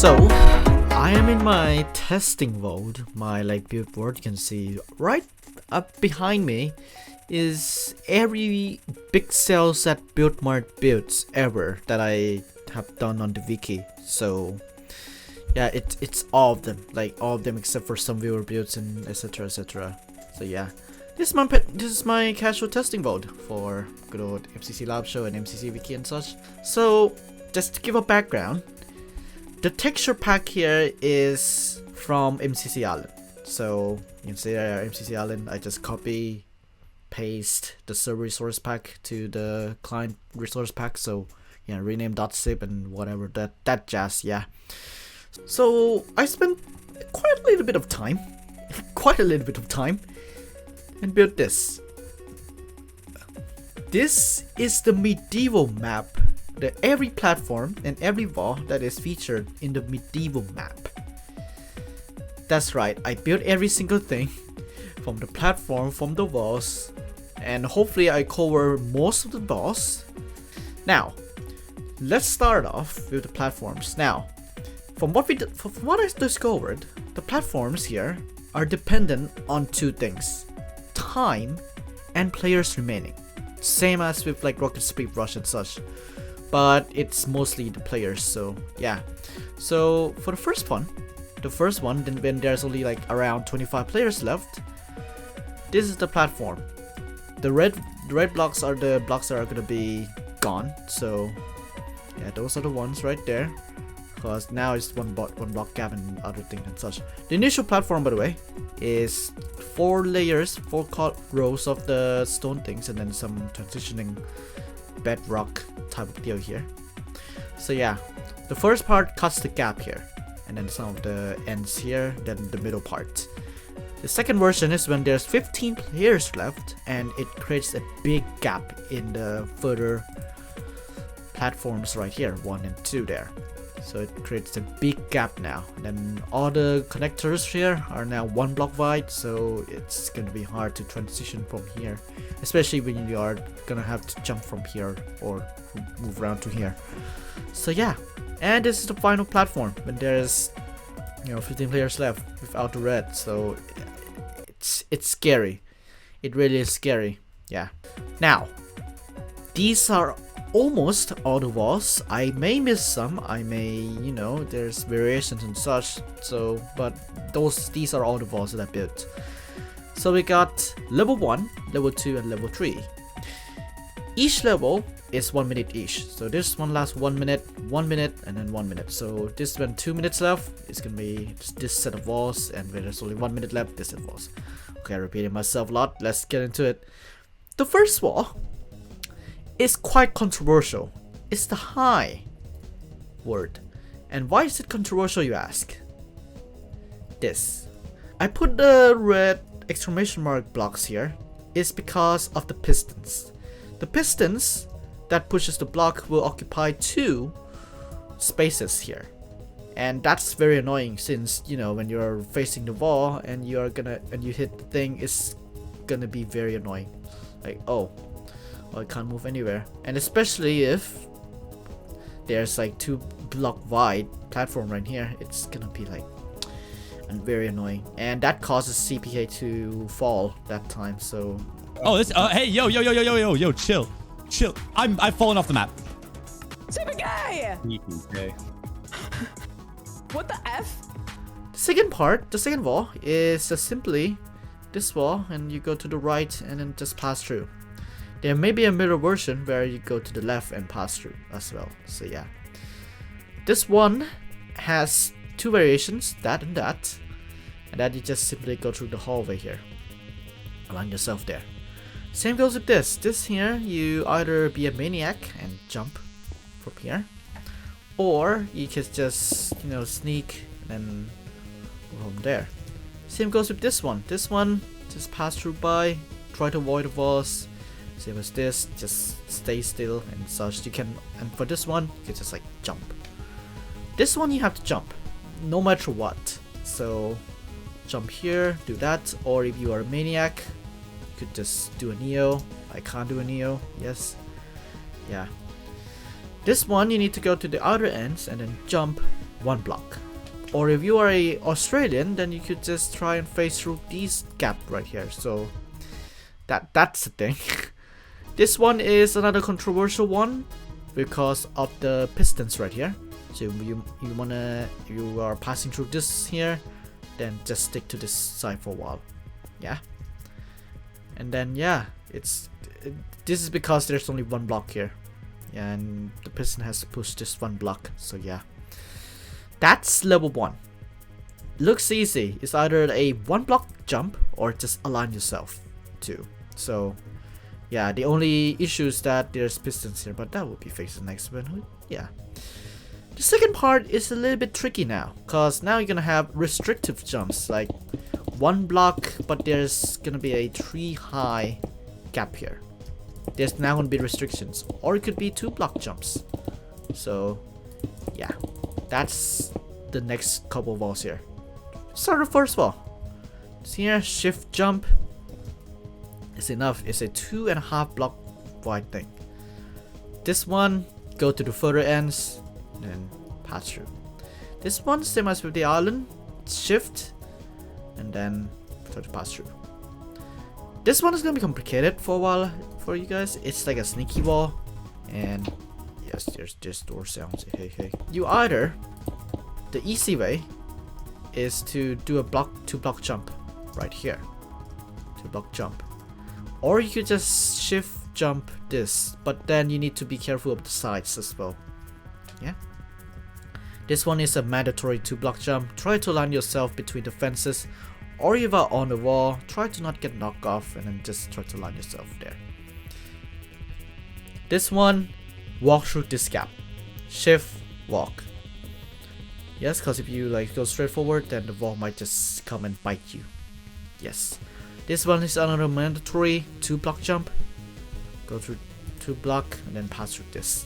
So, I am in my testing mode, my build board. You can see right up behind me is every big sales at Build Mart builds ever that I have done on the wiki. So yeah, it's all of them, all of them except for some viewer builds and etc. etc. So yeah, this is my casual testing mode for good old MCC Live Show and MCC Wiki and such. So just to give a background, the texture pack here is from MCC Island. So you can see there, MCC Island. I just copy paste the server resource pack to the client resource pack. So yeah, rename .zip and whatever that jazz. Yeah. So I spent quite a little bit of time, and built this. This is the medieval map. Every platform and every wall that is featured in the medieval map. That's right, I built every single thing from the platform, from the walls, and hopefully I cover most of the walls. Now, let's start off with the platforms. Now, from what I discovered, the platforms here are dependent on two things: time and players remaining. Same as with Rocket Speed Rush and such. But it's mostly the players, so yeah. So for the first one, then when there's only around 25 players left, this is the platform. The red blocks are the blocks that are gonna be gone. So yeah, those are the ones right there. Because now it's one block gap and other things and such. The initial platform, by the way, is 4 layers, 4 rows of the stone things, and then some transitioning bedrock type of deal here. So yeah, the first part cuts the gap here, and then some of the ends here, then the middle part. The second version is when there's 15 players left, and it creates a big gap in the further platforms right here, 1 and 2 there. So it creates a big gap now, and then all the connectors here are now 1 block wide, so it's gonna be hard to transition from here, especially when you are gonna have to jump from here or move around to here. So yeah, and this is the final platform when there's 15 players left without the red. So it's scary. It really is scary. Yeah. Now, these are almost all the walls. I may miss some. I may, there's variations and such. So, but these are all the walls that I built. So we got level 1, level 2, and level 3. Each level is 1 minute each. So this one lasts 1 minute, 1 minute, and then 1 minute. So this when 2 minutes left, it's gonna be this set of walls, and when there's only 1 minute left, this set of walls. Okay, I'm repeating myself a lot. Let's get into it. The first wall is quite controversial. It's the high word. And why is it controversial, you ask? This. I put the red exclamation mark blocks here is because of the pistons. The pistons that pushes the block will occupy 2 spaces here. And that's very annoying since, when you're facing the wall and you hit the thing, it's gonna be very annoying. Oh, I can't move anywhere. And especially if there's 2 block wide platform right here, it's gonna be very annoying, and that causes CPA to fall that time. So this hey, yo, chill. I've fallen off the map. Super guy. Okay. What the F? The second wall is just simply this wall, and you go to the right and then just pass through. There may be a middle version where you go to the left and pass through as well. So yeah, this one has 2 variations, that and that, and that you just simply go through the hallway here, align yourself there. Same goes with this. This here, you either be a maniac and jump from here, or you can just sneak and then go from there. Same goes with this one. This one just pass through by, try to avoid the walls. Same as this, just stay still and such. You can, and for this one, you can just jump. This one you have to jump, no matter what. So jump here, do that, or if you are a maniac, you could just do a Neo. I can't do a Neo. Yes, yeah. This one you need to go to the outer ends and then jump 1 block. Or if you are a Australian, then you could just try and phase through these gap right here. So that's the thing. This one is another controversial one because of the pistons right here. So if you are passing through this here, then just stick to this side for a while. Yeah. And then yeah, this is because there's only 1 block here. Yeah, and the piston has to push this 1 block. So yeah. That's level 1. Looks easy. It's either a 1 block jump or just align yourself too. So yeah, the only issue is that there's pistons here, but that will be fixed in the next one. Yeah. The second part is a little bit tricky now, cause now you're gonna have restrictive jumps, like 1 block, but there's gonna be a 3 high gap here. There's now gonna be restrictions, or it could be 2 block jumps. So yeah, that's the next couple of walls here. Start the first wall. See here, shift jump. It's enough. It's a 2.5 block wide thing. This one, go to the further ends, and pass through. This one, same as with the island, shift, and then try to pass through. This one is gonna be complicated for a while for you guys. It's like a sneaky wall, and yes, there's door sounds. Hey. You either, the easy way is to do a 2 block jump right here. 2 block jump. Or you could just shift jump this, but then you need to be careful of the sides as well. Yeah. This one is a mandatory 2 block jump. Try to align yourself between the fences, or if you are on the wall, try to not get knocked off and then just try to align yourself there. This one, walk through this gap. Shift, walk. Yes, because if you like go straight forward, then the wall might just come and bite you. Yes. This one is another mandatory 2 block jump. Go through 2 block and then pass through this.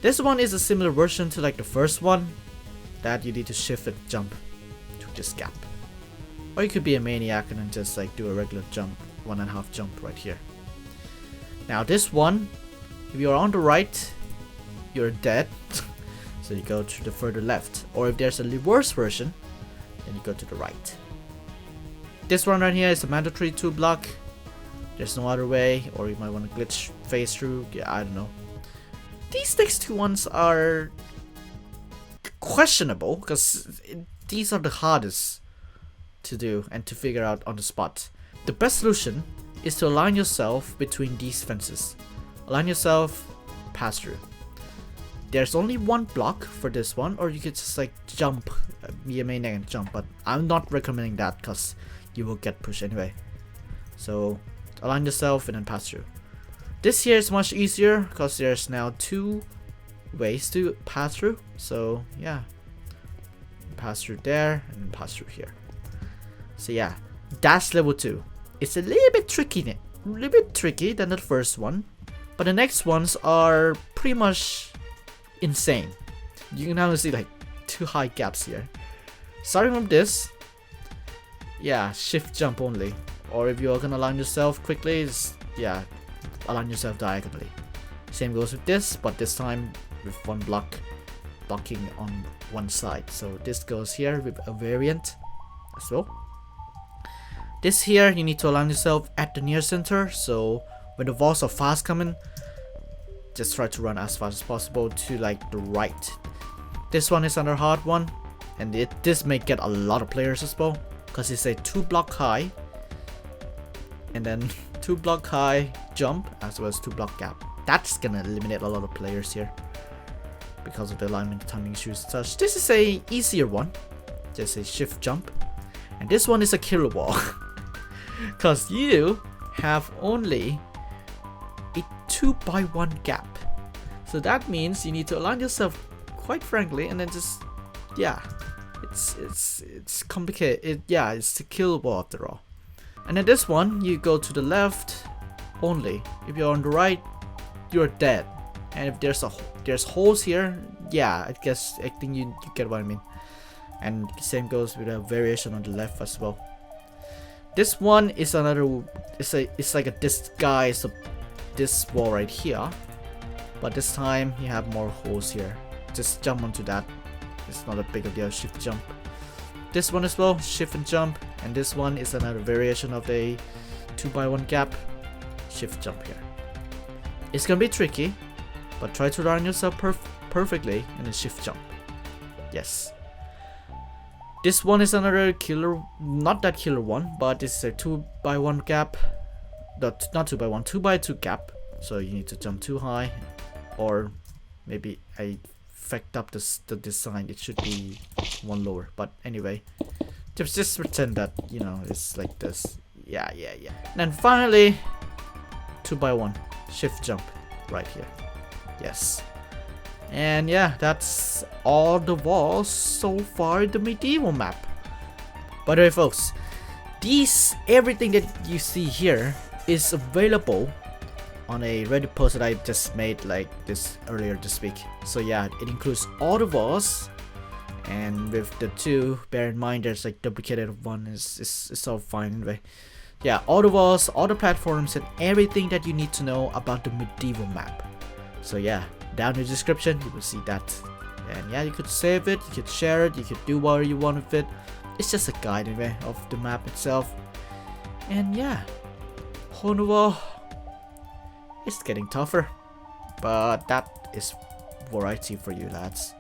This one is a similar version to like the first one, that you need to shift and jump to this gap. Or you could be a maniac and then just like do a regular jump, 1.5 jump right here. Now this one, if you're on the right, you're dead. So you go to the further left. Or if there's a reverse version, then you go to the right. This one right here is a mandatory 2 block. There's no other way, or you might want to glitch phase through. Yeah, I don't know. These next 2 ones are questionable because these are the hardest to do and to figure out on the spot. The best solution is to align yourself between these fences. Align yourself, pass through. There's only 1 block for this one, or you could just like jump, be a maniac and jump, but I'm not recommending that because you will get pushed anyway. So align yourself and then pass through. This here is much easier because there's now 2 ways to pass through. So yeah, pass through there and then pass through here. So yeah, that's level 2. It's a little bit tricky than the first one, but the next ones are pretty much insane. You can now see like 2 high gaps here. Starting from this, yeah, shift jump only. Or if you're gonna align yourself quickly, yeah, align yourself diagonally. Same goes with this, but this time with 1 block blocking on 1 side. So this goes here with a variant as well. This here, you need to align yourself at the near center. So when the walls are fast coming, just try to run as fast as possible to like the right. This one is another hard one, and this may get a lot of players as well because it's a 2 block high and then 2 block high jump as well as 2 block gap. That's gonna eliminate a lot of players here because of the alignment timing issues and such. This is a easier one, just a shift jump, and this one is a killer wall because you have only a 2x1 gap. So that means you need to align yourself quite frankly, and then just yeah, it's complicated. It's a kill wall after all. And then this one, you go to the left only. If you're on the right, you're dead. And if there's holes here, yeah, I think you get what I mean. And the same goes with a variation on the left as well. This one is another. It's like a disguise of this wall right here, but this time you have more holes here. Just jump onto that it's not a big of a deal. Shift jump. This one as well, shift and jump, and this one is another variation of a 2x1 gap. Shift jump here. It's gonna be tricky, but try to learn yourself perfectly and then shift jump. Yes. This one is another killer, not that killer one, but it's a 2x1 gap. Not 2x1, 2x2 gap. So you need to jump too high, or maybe I fucked up the design. It should be one lower, but anyway, just pretend that, you know, it's like this. Yeah. And then finally, 2x1 shift jump right here. Yes. And yeah, that's all the walls so far in the medieval map. By the way, folks, everything that you see here is available on a Reddit post that I just made like this earlier this week. So yeah, it includes all the walls, and with the two, bear in mind there's like duplicated one. It's all fine anyway. Yeah, all the walls, all the platforms, and everything that you need to know about the medieval map. So yeah, down in the description you will see that. And yeah, you could save it, you could share it, you could do whatever you want with it. It's just a guide anyway of the map itself. And yeah, on the wall, it's getting tougher, but that is variety for you lads.